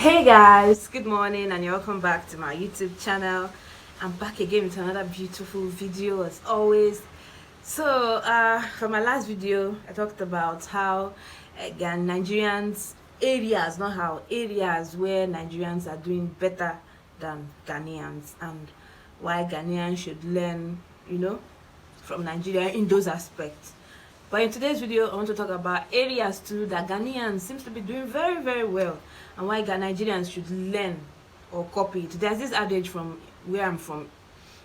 Hey guys, good morning and welcome back to my YouTube channel. I'm back again with another beautiful video as always. So for my last video I talked about how Nigerians areas, not how areas where Nigerians are doing better than Ghanaians, and why Ghanaians should learn, from Nigeria in those aspects. But in today's video, I want to talk about areas too that Ghanaians seems to be doing very, very well, and why Nigerians should learn or copy it. There's this adage from where I'm from,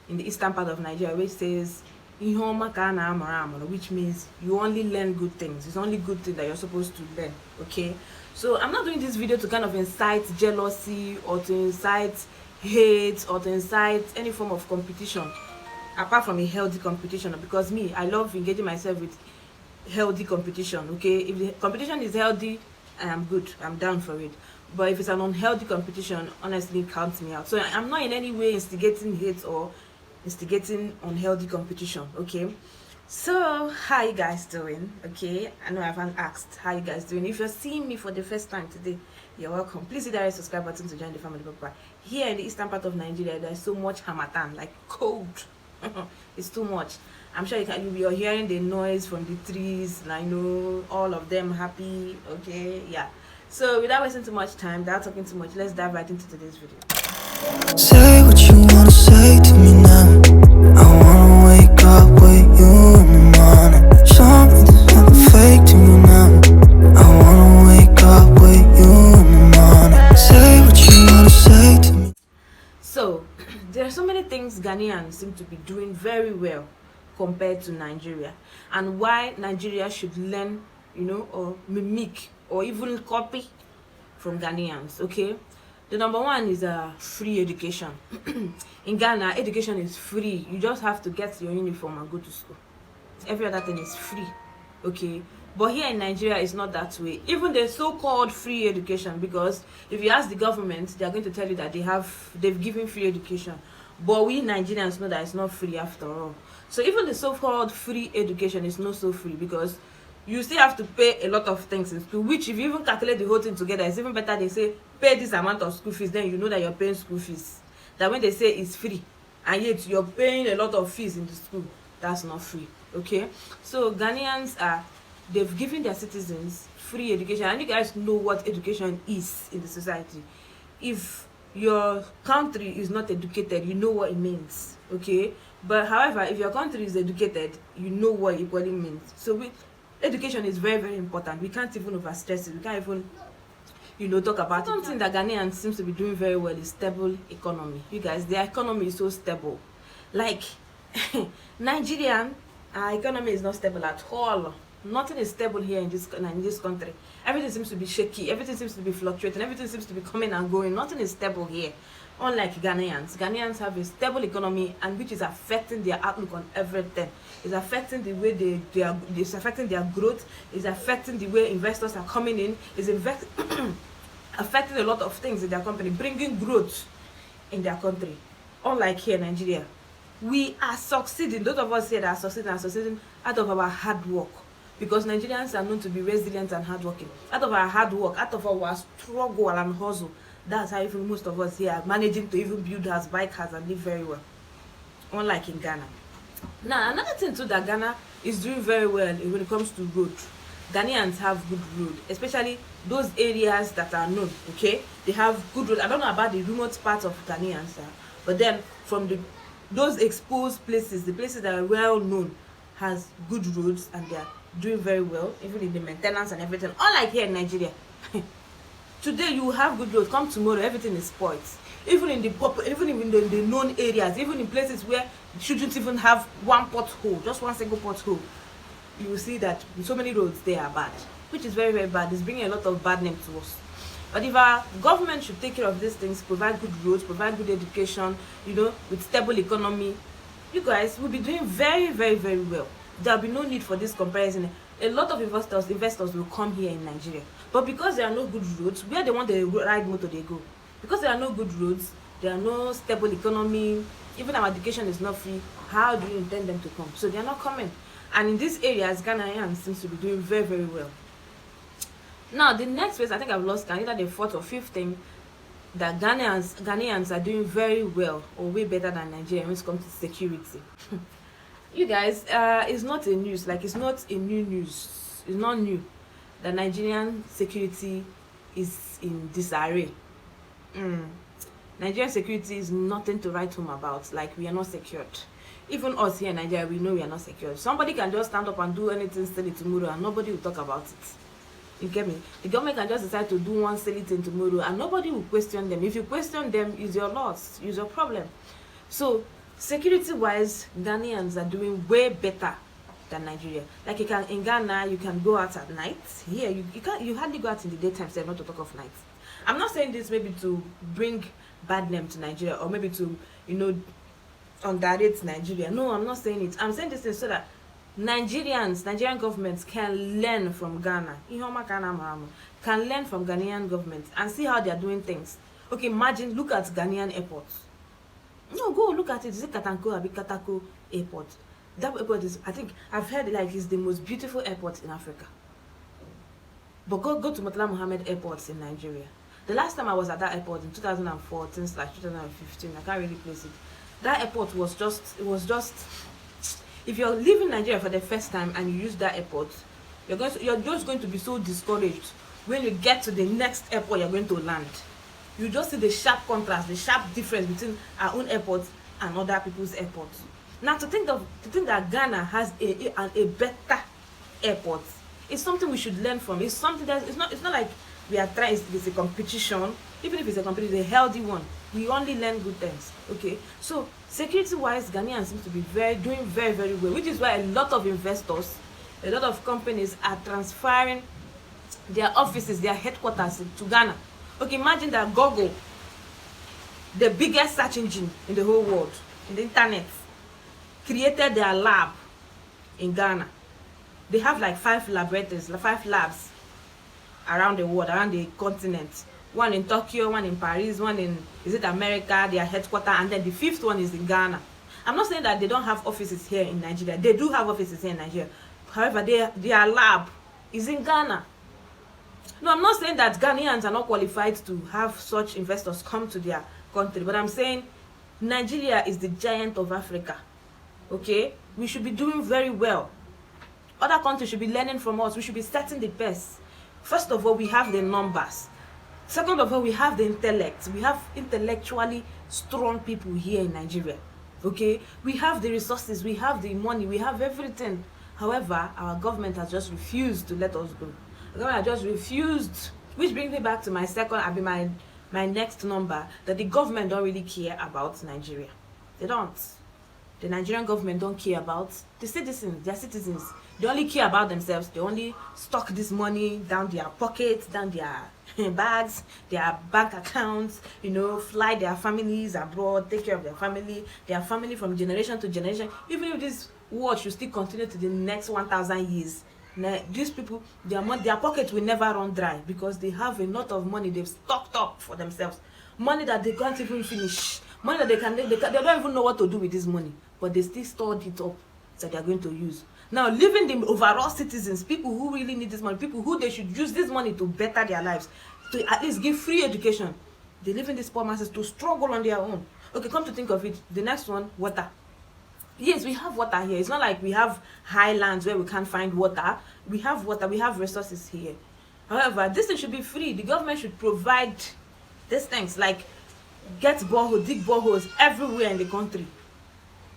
in the eastern part of Nigeria, which says, which means you only learn good things. It's only good things that you're supposed to learn, okay? So I'm not doing this video to kind of incite jealousy or to incite hate or to incite any form of competition, apart from a healthy competition, because me, I love engaging myself with healthy competition. Okay, if the competition is healthy, I am good, I'm down for it. But if it's an unhealthy competition, honestly, count me out. So I'm not in any way instigating hate or instigating unhealthy competition. Okay, so how you guys doing? Okay, I know I haven't asked how you guys doing. If you're seeing me for the first time today, you're welcome. Please hit that red subscribe button to join the family. Papa, here in the eastern part of Nigeria, there's so much harmattan, like cold. It's too much. I'm sure you're hearing the noise from the trees, and I know all of them happy. Okay, yeah. So without wasting too much time, without talking too much, let's dive right into today's video. Say what you wanna say to me now. I wanna wake up with you in the morning. Something's hella fake to me now. I wanna wake up with you in the morning. Say what you wanna say to me. So there are so many things Ghanaians seem to be doing very well compared to Nigeria, and why Nigeria should learn, or mimic or even copy from Ghanaians. Okay, the number one is free education. In Ghana, education is free. You just have to get your uniform and go to school. Every other thing is free. Okay, but here in Nigeria, it's not that way. Even the so-called free education, because if you ask the government, they are going to tell you that they've given free education, but we Nigerians know that it's not free after all. So even the so-called free education is not so free, because you still have to pay a lot of things in school, which if you even calculate the whole thing together, it's even better they say pay this amount of school fees, then you know that you're paying school fees, than when they say it's free and yet you're paying a lot of fees in the school. That's not free. Okay, so Ghanaians they've given their citizens free education, and you guys know what education is in the society. If your country is not educated, you know what it means. Okay, but however, if your country is educated, you know what it equally means. So education is very, very important. We can't even overstress it. We can't even talk about it. Something that Ghanaians seems to be doing very well is stable economy. You guys, their economy is so stable. Like Nigerian, our economy is not stable at all. Nothing is stable here in this country. Everything seems to be shaky. Everything seems to be fluctuating. Everything seems to be coming and going. Nothing is stable here. Unlike Ghanaians have a stable economy, and which is affecting their outlook on everything. It's affecting the way it's affecting their growth. It's affecting the way investors are coming in. It's affecting a lot of things in their company, bringing growth in their country. Unlike here in Nigeria, we are succeeding. Those of us here that are succeeding out of our hard work. Because Nigerians are known to be resilient and hardworking. Out of our hard work, out of our struggle and hustle, that's how even most of us here are managing to even build house, buy cars, and live very well. Unlike in Ghana. Now, another thing too that Ghana is doing very well when it comes to road. Ghanaians have good road, especially those areas that are known. Okay, they have good road. I don't know about the remote part of Ghanaians, but then from those exposed places, the places that are well known, has good roads, and they are doing very well, even in the maintenance and everything. Unlike here in Nigeria, today you have good roads, come tomorrow everything is spoiled. Even in the known areas, even in places where you shouldn't even have one pothole, just one single pothole, you will see that so many roads there are bad, which is very, very bad. It's bringing a lot of bad name to us. But if our government should take care of these things, provide good roads, provide good education, with stable economy, you guys will be doing very, very, very well. There will be no need for this comparison. A lot of investors will come here in Nigeria, but because there are no good roads, where they want the ride motor, they go. Because there are no good roads, there are no stable economy, even our education is not free. How do you intend them to come? So they are not coming. And in these areas, Ghanaians seems to be doing very, very well. Now, the next place, I think I've lost count, either the fourth or fifth thing that Ghanaians are doing very well or way better than Nigeria when it comes to security. You guys, it's not a news, like it's not a new news. It's not new that Nigerian security is in disarray. Nigerian security is nothing to write home about. Like, we are not secured. Even us here in Nigeria, we know we are not secured. Somebody can just stand up and do anything silly tomorrow and nobody will talk about it. You get me? The government can just decide to do one silly thing tomorrow and nobody will question them. If you question them, it's your loss, it's your problem. So security wise, Ghanaians are doing way better than Nigeria. Like, in Ghana, you can go out at night. Here, you hardly go out in the daytime, so not to talk of night. I'm not saying this maybe to bring bad name to Nigeria or maybe to, underrate Nigeria. No, I'm not saying it. I'm saying this so that Nigerian governments can learn from Ghana. Can learn from Ghanaian government and see how they are doing things. Okay, imagine, look at Ghanaian airports. No, go look at it. Is it Katanko or Katako airport? That airport is, I think, I've heard like it's the most beautiful airport in Africa. But go to Murtala Mohammed airports in Nigeria. The last time I was at that airport in 2014/2015, I can't really place it. That airport was just, if you're leaving Nigeria for the first time and you use that airport, you're just going to be so discouraged when you get to the next airport you're going to land. You just see the sharp contrast, the sharp difference between our own airport and other people's airports. Now, to think that Ghana has a better airport, it's something we should learn from. It's something that it's not like we are trying. It's a competition. Even if it's a competition, it's a healthy one. We only learn good things. Okay, so security-wise, Ghanaians seem to be doing very, very well, which is why a lot of investors, a lot of companies are transferring their offices, their headquarters to Ghana. Okay, imagine that Google, the biggest search engine in the whole world, in the internet, created their lab in Ghana. They have like 5 laboratories, 5 labs around the world, around the continent. One in Tokyo, one in Paris, one in, America, their headquarters, and then the 5th one is in Ghana. I'm not saying that they don't have offices here in Nigeria. They do have offices here in Nigeria. However, their lab is in Ghana. No, I'm not saying that Ghanaians are not qualified to have such investors come to their country, but I'm saying Nigeria is the giant of Africa. Okay? We should be doing very well. Other countries should be learning from us. We should be setting the pace. First of all, we have the numbers. Second of all, we have the intellect. We have intellectually strong people here in Nigeria. Okay? We have the resources, we have the money, we have everything. However, our government has just refused to let us go. The government has just refused, which brings me back to my my next number, that the government don't really care about Nigeria. They don't. The Nigerian government don't care about the citizens, their citizens. They only care about themselves. They only stock this money down their pockets, down their bags, their bank accounts, fly their families abroad, take care of their family from generation to generation. Even if this war should still continue to the next 1,000 years, these people, their pockets will never run dry because they have a lot of money they've stocked up for themselves. Money that they can't even finish. Money that they don't even know what to do with this money, but they still stored it up that they're going to use. Now, leaving the overall citizens, people who really need this money, people who they should use this money to better their lives, to at least give free education, they live in these poor masses to struggle on their own. Okay, come to think of it, the next one, water. Yes, we have water here. It's not like we have highlands where we can't find water. We have water, we have resources here. However, this thing should be free. The government should provide these things, like dig boreholes everywhere in the country,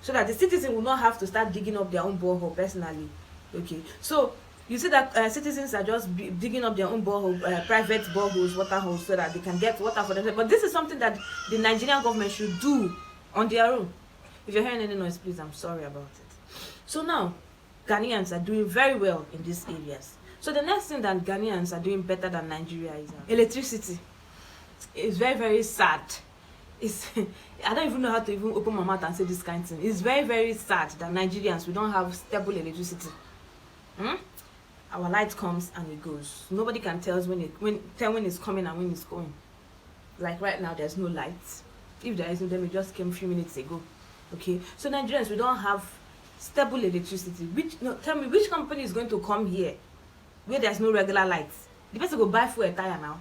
so that the citizen will not have to start digging up their own borehole personally. Okay, so you see that citizens are just digging up their own borehole, private boreholes, water holes, so that they can get water for themselves. But this is something that the Nigerian government should do on their own. If you're hearing any noise, please, I'm sorry about it. So now, Ghanaians are doing very well in these areas. So the next thing that Ghanaians are doing better than Nigeria is electricity. It's very, very sad. I don't even know how to even open my mouth and say this kind of thing. It's very, very sad that Nigerians, we don't have stable electricity. Our light comes and it goes. Nobody can tell us when it's coming and when it's going. Like right now, there's no light. If there isn't, then it just came a few minutes ago. Okay, so Nigerians, we don't have stable electricity. Tell me, which company is going to come here where there's no regular lights? The person go buy fuel tire now.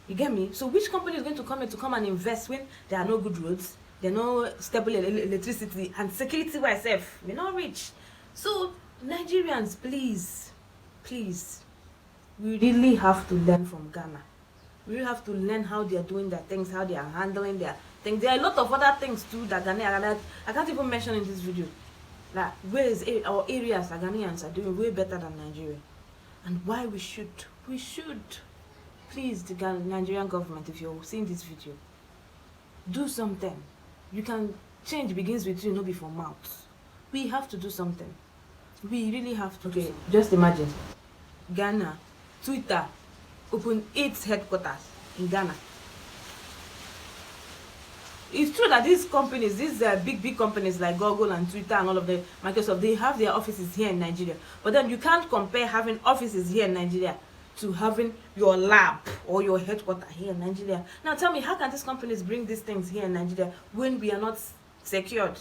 You get me? So which company is going to come and invest when there are no good roads, there are no stable electricity, and security wise self may not reach? So Nigerians, please, please, we really have to learn from Ghana. We really have to learn how they are doing their things, how they are handling their things. There are a lot of other things too that Ghanaians, I can't even mention in this video. Like ways our areas that Ghanaians are doing way better than Nigeria, and why we should please, the Nigerian government, if you're seeing this video, do something. You can change begins with you, no be for mouth. We have to do something. We really have to. Okay, just imagine Ghana, Twitter open its headquarters in Ghana. It's true that these companies, these big companies like Google and Twitter and all of the Microsoft, they have their offices here in Nigeria. But then you can't compare having offices here in Nigeria to having your lab or your headquarters here in Nigeria. Now tell me, how can these companies bring these things here in Nigeria when we are not secured?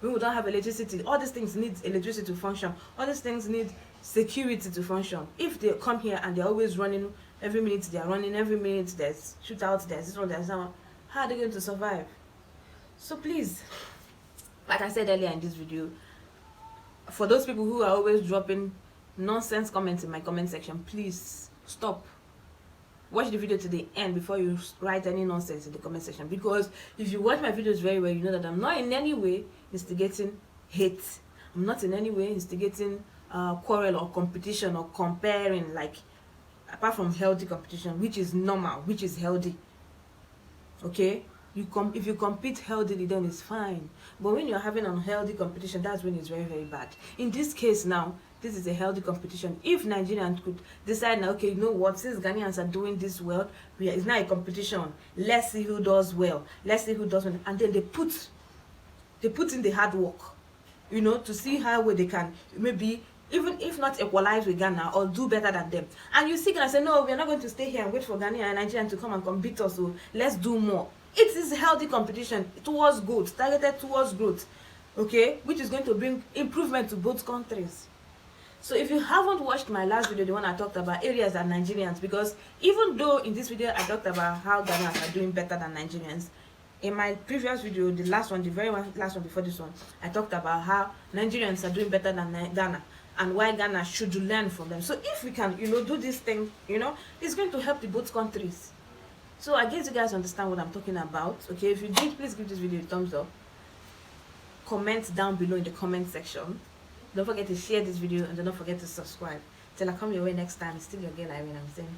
When we don't have electricity? All these things need electricity to function. All these things need security to function. If they come here and they're always running, every minute they're running, every minute there's shootouts, there's this one, there's that one, how are they going to survive? So please, like I said earlier in this video, for those people who are always dropping nonsense comments in my comment section, please stop. Watch the video to the end before you write any nonsense in the comment section, because if you watch my videos very well, you know that I'm not in any way instigating hate. I'm not in any way instigating quarrel or competition or comparing, like, apart from healthy competition, which is normal, which is healthy. Okay, if you compete healthily, then it's fine. But when you're having unhealthy competition, that's when it's very bad. In this case now, this is a healthy competition. If Nigerians could decide now, okay, you know what, since Ghanaians are doing this well, it's not a competition, let's see who does well, let's see who does well, and then they put in the hard work, you know, to see how they can maybe, even if not equalize with Ghana, or do better than them. And you see, Ghana say, no, we're not going to stay here and wait for Ghana and Nigeria to come and compete us, so let's do more. It is healthy competition towards growth, targeted towards growth, okay, which is going to bring improvement to both countries. So if you haven't watched my last video, the one I talked about areas that Nigerians, because even though in this video I talked about how Ghanaians are doing better than Nigerians, in my previous video, the last one, the very last one before this one, I talked about how Nigerians are doing better than Ghana, and why Ghana should learn from them. So if we can, you know, do this thing, you know, it's going to help the both countries. So I guess you guys understand what I'm talking about. Okay, if you did, please give this video a thumbs up. Comment down below in the comment section. Don't forget to share this video, and don't forget to subscribe. Till I come your way next time, it's still your girl Irene. I'm saying